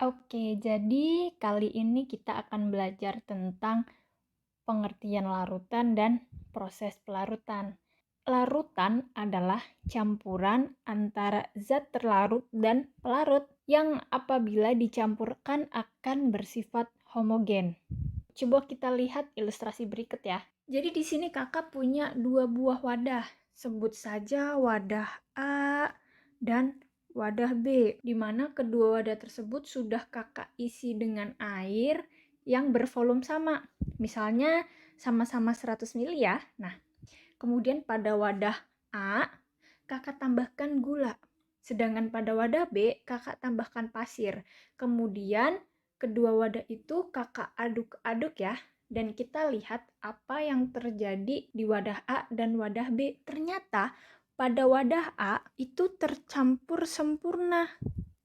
Oke, jadi kali ini kita akan belajar tentang pengertian larutan dan proses pelarutan. Larutan adalah campuran antara zat terlarut dan pelarut yang apabila dicampurkan akan bersifat homogen. Coba kita lihat ilustrasi berikut ya. Jadi di sini kakak punya dua buah wadah. Sebut saja wadah A dan wadah B, di mana kedua wadah tersebut sudah kakak isi dengan air yang bervolume sama. Misalnya sama-sama 100 ml ya. Nah, kemudian pada wadah A, kakak tambahkan gula. Sedangkan pada wadah B, kakak tambahkan pasir. Kemudian kedua wadah itu kakak aduk-aduk ya. Dan kita lihat apa yang terjadi di wadah A dan wadah B. Ternyata pada wadah A itu tercampur sempurna,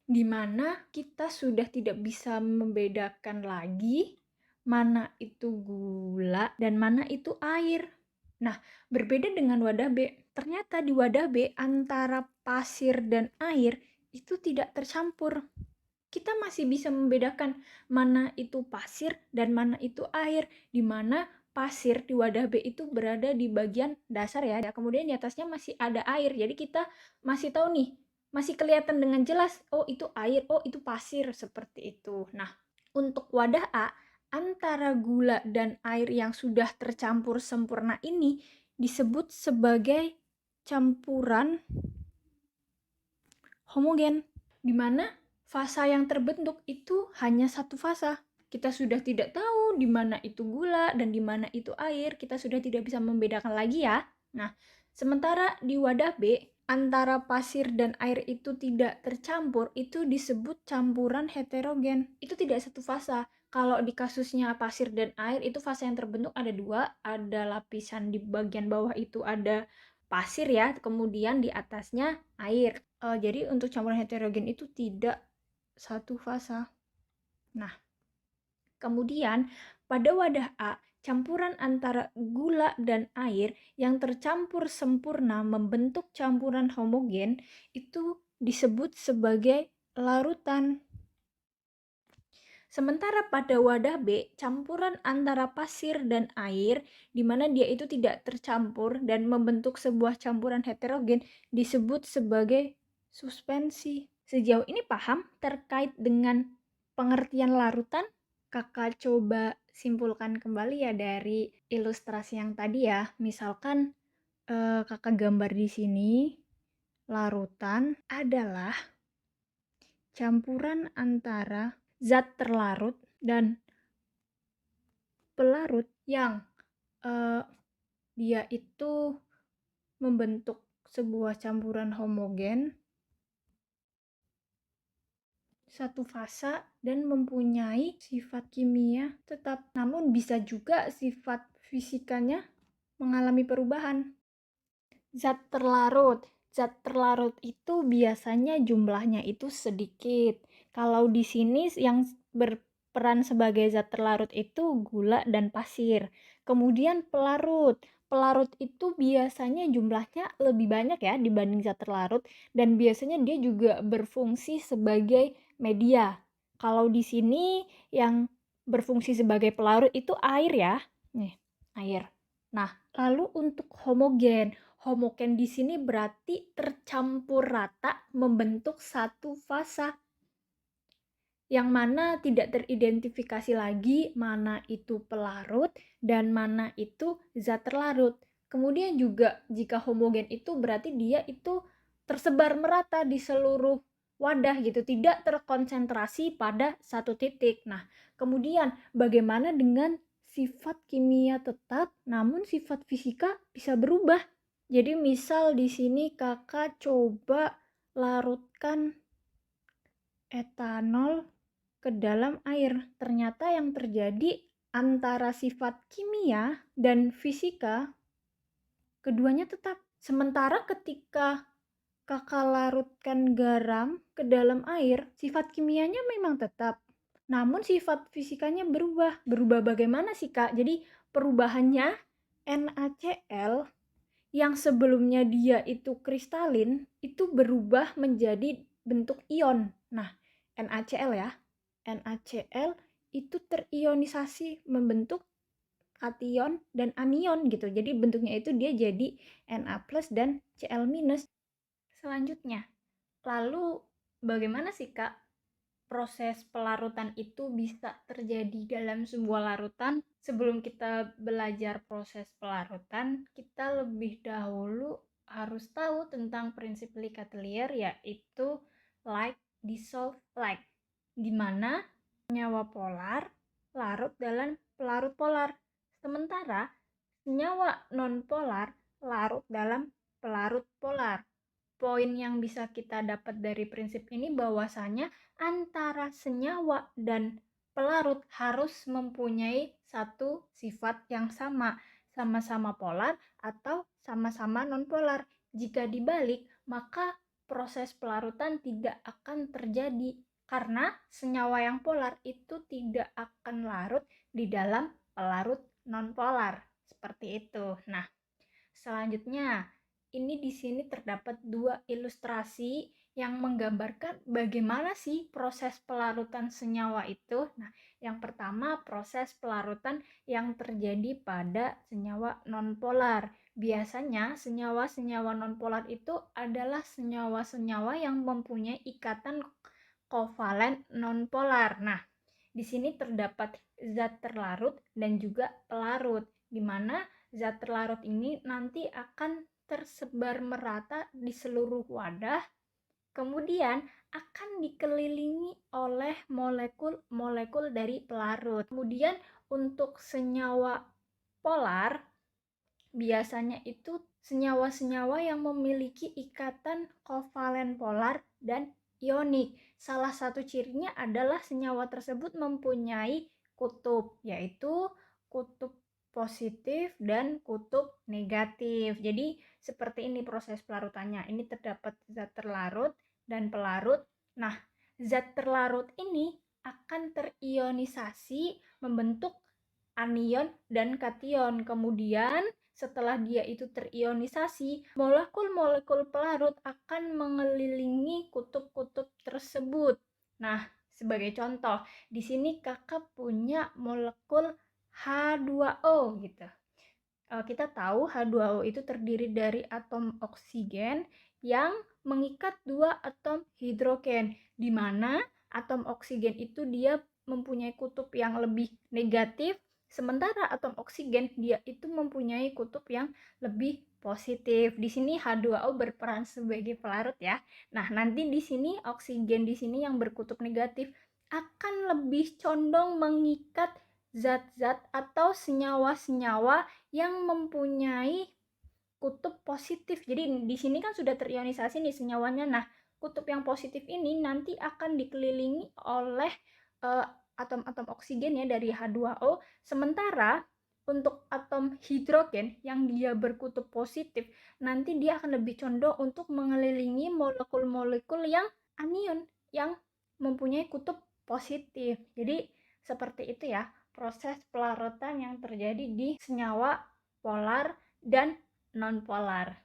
di mana kita sudah tidak bisa membedakan lagi mana itu gula dan mana itu air. Nah, berbeda dengan wadah B. Ternyata di wadah B antara pasir dan air itu tidak tercampur. Kita masih bisa membedakan mana itu pasir dan mana itu air, di mana pasir di wadah B itu berada di bagian dasar ya. Kemudian di atasnya masih ada air. Jadi kita masih tahu nih, masih kelihatan dengan jelas, oh itu air, oh itu pasir, seperti itu. Nah, untuk wadah A, antara gula dan air yang sudah tercampur sempurna ini disebut sebagai campuran homogen, di mana fasa yang terbentuk itu hanya satu fasa. Kita sudah tidak tahu di mana itu gula dan di mana itu air, kita sudah tidak bisa membedakan lagi ya. Nah, sementara di wadah B, antara pasir dan air itu tidak tercampur, itu disebut campuran heterogen. Itu tidak satu fasa. Kalau di kasusnya pasir dan air, itu fasa yang terbentuk ada dua, ada lapisan di bagian bawah itu ada pasir ya, kemudian di atasnya air. Jadi untuk campuran heterogen itu tidak satu fasa. Nah, kemudian pada wadah A, campuran antara gula dan air yang tercampur sempurna membentuk campuran homogen itu disebut sebagai larutan. Sementara pada wadah B, campuran antara pasir dan air, di mana dia itu tidak tercampur dan membentuk sebuah campuran heterogen, disebut sebagai suspensi. Sejauh ini paham terkait dengan pengertian larutan? Kakak coba simpulkan kembali ya dari ilustrasi yang tadi ya. Misalkan kakak gambar di sini, larutan adalah campuran antara zat terlarut dan pelarut yang dia itu membentuk sebuah campuran homogen satu fasa dan mempunyai sifat kimia tetap. Namun bisa juga sifat fisikanya mengalami perubahan. Zat terlarut itu biasanya jumlahnya itu sedikit. Kalau di sini yang berperan sebagai zat terlarut itu gula dan pasir. Kemudian pelarut itu biasanya jumlahnya lebih banyak ya dibanding zat terlarut, dan biasanya dia juga berfungsi sebagai media. Kalau di sini yang berfungsi sebagai pelarut itu air ya. Nih, air. Nah, lalu untuk homogen di sini berarti tercampur rata membentuk satu fasa, yang mana tidak teridentifikasi lagi mana itu pelarut dan mana itu zat terlarut. Kemudian juga jika homogen itu berarti dia itu tersebar merata di seluruh wadah gitu, tidak terkonsentrasi pada satu titik. Nah, kemudian bagaimana dengan sifat kimia tetap namun sifat fisika bisa berubah? Jadi misal di sini kakak coba larutkan etanol ke dalam air. Ternyata yang terjadi antara sifat kimia dan fisika keduanya tetap. Sementara ketika kakak larutkan garam ke dalam air, sifat kimianya memang tetap. Namun sifat fisikanya berubah. Berubah bagaimana sih Kak? Jadi perubahannya NaCl yang sebelumnya dia itu kristalin, itu berubah menjadi bentuk ion. Nah, NaCl ya. NaCl itu terionisasi membentuk kation dan anion gitu. Jadi bentuknya itu dia jadi Na+ dan Cl-. Selanjutnya, lalu bagaimana sih Kak proses pelarutan itu bisa terjadi dalam sebuah larutan? Sebelum kita belajar proses pelarutan, kita lebih dahulu harus tahu tentang prinsip Le Chatelier, yaitu like dissolve like, di mana senyawa polar larut dalam pelarut polar, sementara senyawa nonpolar larut dalam pelarut polar. Poin yang bisa kita dapat dari prinsip ini bahwasanya antara senyawa dan pelarut harus mempunyai satu sifat yang sama-sama polar atau sama-sama nonpolar. Jika dibalik, maka proses pelarutan tidak akan terjadi karena senyawa yang polar itu tidak akan larut di dalam pelarut nonpolar. Seperti itu. Nah, selanjutnya, ini di sini terdapat dua ilustrasi yang menggambarkan bagaimana sih proses pelarutan senyawa itu. Nah, yang pertama proses pelarutan yang terjadi pada senyawa nonpolar. Biasanya senyawa-senyawa nonpolar itu adalah senyawa-senyawa yang mempunyai ikatan kovalen nonpolar. Nah, di sini terdapat zat terlarut dan juga pelarut, di mana zat terlarut ini nanti akan tersebar merata di seluruh wadah, kemudian akan dikelilingi oleh molekul-molekul dari pelarut. Kemudian untuk senyawa polar, biasanya itu senyawa-senyawa yang memiliki ikatan kovalen polar dan ionik. Salah satu cirinya adalah senyawa tersebut mempunyai kutub, yaitu kutub positif dan kutub negatif. Jadi seperti ini proses pelarutannya. Ini terdapat zat terlarut dan pelarut. Nah, zat terlarut ini akan terionisasi membentuk anion dan kation. Kemudian setelah dia itu terionisasi, molekul-molekul pelarut akan mengelilingi kutub-kutub tersebut. Nah, sebagai contoh, di sini kakak punya molekul H2O gitu. Kita tahu H2O itu terdiri dari atom oksigen yang mengikat dua atom hidrogen, di mana atom oksigen itu dia mempunyai kutub yang lebih negatif, sementara atom oksigen dia itu mempunyai kutub yang lebih positif. Di sini H2O berperan sebagai pelarut ya. Nah, nanti di sini oksigen di sini yang berkutub negatif akan lebih condong mengikat zat-zat atau senyawa-senyawa yang mempunyai kutub positif. Jadi di sini kan sudah terionisasi nih senyawanya. Nah, kutub yang positif ini nanti akan dikelilingi oleh atom-atom oksigen ya dari H2O. Sementara untuk atom hidrogen yang dia berkutub positif, nanti dia akan lebih condong untuk mengelilingi molekul-molekul yang anion yang mempunyai kutub positif. Jadi seperti itu ya proses pelarutan yang terjadi di senyawa polar dan nonpolar.